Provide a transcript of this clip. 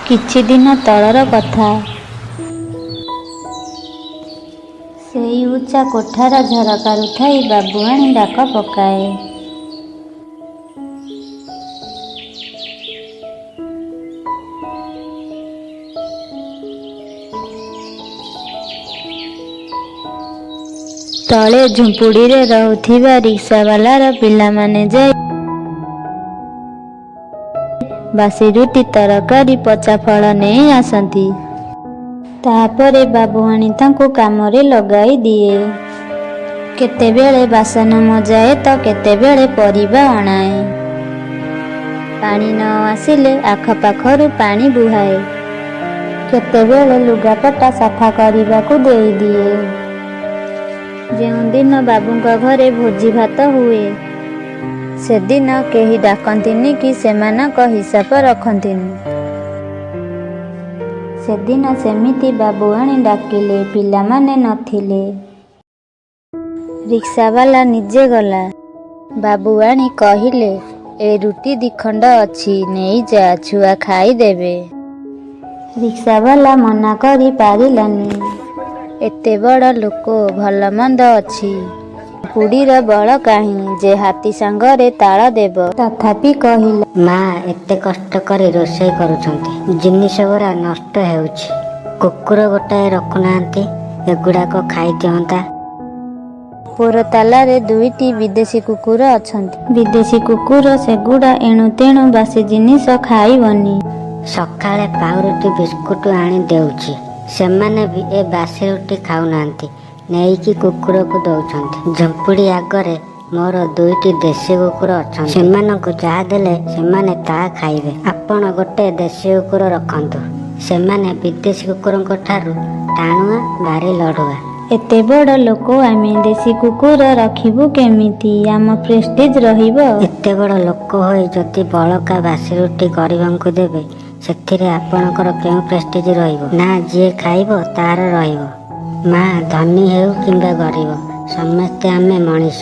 କିଛି ଦିନ ତଳର କଥା। ସେଇ ଉଚ୍ଚା କୋଠାର ଝରକାରୁ ଥାଇ ବାବୁଆଣୀ ଡାକ ପକାଏ। ତଳେ ଝୁମ୍ପୁଡ଼ିରେ ରହୁଥିବା ରିକ୍ସାବାଲାର ପିଲାମାନେ ଯାଇ ବାସି ରୁଟି ତରକାରୀ ପଚା ଫଳ ନେଇ ଆସନ୍ତି। ତାପରେ ବାବୁଆଣୀ ତାଙ୍କୁ କାମରେ ଲଗାଇ ଦିଏ। କେତେବେଳେ ବାସନ ମଜାଏ ତ କେତେବେଳେ ପରିବା ଅଣାଏ। ପାଣି ନ ଆସିଲେ ଆଖପାଖରୁ ପାଣି ବୁହାଏ। କେତେବେଳେ ଲୁଗାପଟା ସଫା କରିବାକୁ ଦେଇଦିଏ। ଯେଉଁଦିନ ବାବୁଙ୍କ ଘରେ ଭୋଜି ଭାତ ହୁଏ ସେଦିନ କେହି ଡାକନ୍ତିନି କି ସେମାନଙ୍କ ହିସାବ ରଖନ୍ତିନି। ସେଦିନ ସେମିତି ବାବୁଆଣୀ ଡାକିଲେ ପିଲାମାନେ ନଥିଲେ। ରିକ୍ସାବାଲା ନିଜେ ଗଲା। ବାବୁଆଣୀ କହିଲେ, ଏ ରୁଟି ଦିଖଣ୍ଡ ଅଛି, ନେଇଯା, ଛୁଆ ଖାଇଦେବେ। ରିକ୍ସାବାଲା ମନା କରି ପାରିଲାନି। ଏତେ ବଡ଼ ଲୋକ, ଭଲ ମନ୍ଦ ଅଛି, ପୁଡ଼ିର ବଳ କାହିଁ ଯେ ହାତୀ ସାଙ୍ଗରେ ତାଳ ଦେବ। ତଥାପି କହିଲା, ମା ଏତେ କଷ୍ଟ କରି ରୋଷେଇ କରୁଛନ୍ତି, ଜିନିଷ ଗୁଡ଼ା ନଷ୍ଟ ହେଉଛି। କୁକୁର ଗୋଟାଏ ରଖୁନାହାନ୍ତି, ଏଗୁଡ଼ାକ ଖାଇଦିଅନ୍ତା। ଉପର ତାଲାରେ ଦୁଇଟି ବିଦେଶୀ କୁକୁର ଅଛନ୍ତି। ବିଦେଶୀ କୁକୁର ସେଗୁଡ଼ା ଏଣୁ ତେଣୁ ବାସି ଜିନିଷ ଖାଇବନି। ସକାଳେ ପାଉରୁଟି ବିସ୍କୁଟ ଆଣି ଦେଉଛି, ସେମାନେ ବି ଏ ବାସି ରୁଟି ଖାଉନାହାନ୍ତି, ନେଇକି କୁକୁରକୁ ଦଉଛନ୍ତି। ଝୁମ୍ପୁଡ଼ି ଆଗରେ ମୋର ଦୁଇଟି ଦେଶୀ କୁକୁର ଅଛନ୍ତି, ସେମାନଙ୍କୁ ଯାହା ଦେଲେ ସେମାନେ ତାହା ଖାଇବେ। ଆପଣ ଗୋଟେ ଦେଶୀ କୁକୁର ରଖନ୍ତୁ, ସେମାନେ ବିଦେଶୀ କୁକୁରଙ୍କ ଠାରୁ ଟାଣୁଆ, ଭାରି ଲଢ଼ୁଆ। ଏତେ ବଡ଼ ଲୋକ ଆମେ, ଦେଶୀ କୁକୁର ରଖିବୁ କେମିତି? ଆମ ପ୍ରେଷ୍ଟିଜ୍ ରହିବ। ଏତେ ବଡ଼ ଲୋକ ହୋଇ ଯଦି ବଳକା ବାସି ରୁଟି ଗରିବଙ୍କୁ ଦେବେ, ସେଥିରେ ଆପଣଙ୍କର କେଉଁ ପ୍ରେଷ୍ଟିଜ୍ ରହିବ? ନା ଯିଏ ଖାଇବ ତାର ରହିବ। ମା ଧନୀ ହେଉ କିମ୍ବା ଗରିବ, ସମସ୍ତେ ଆମେ ମଣିଷ।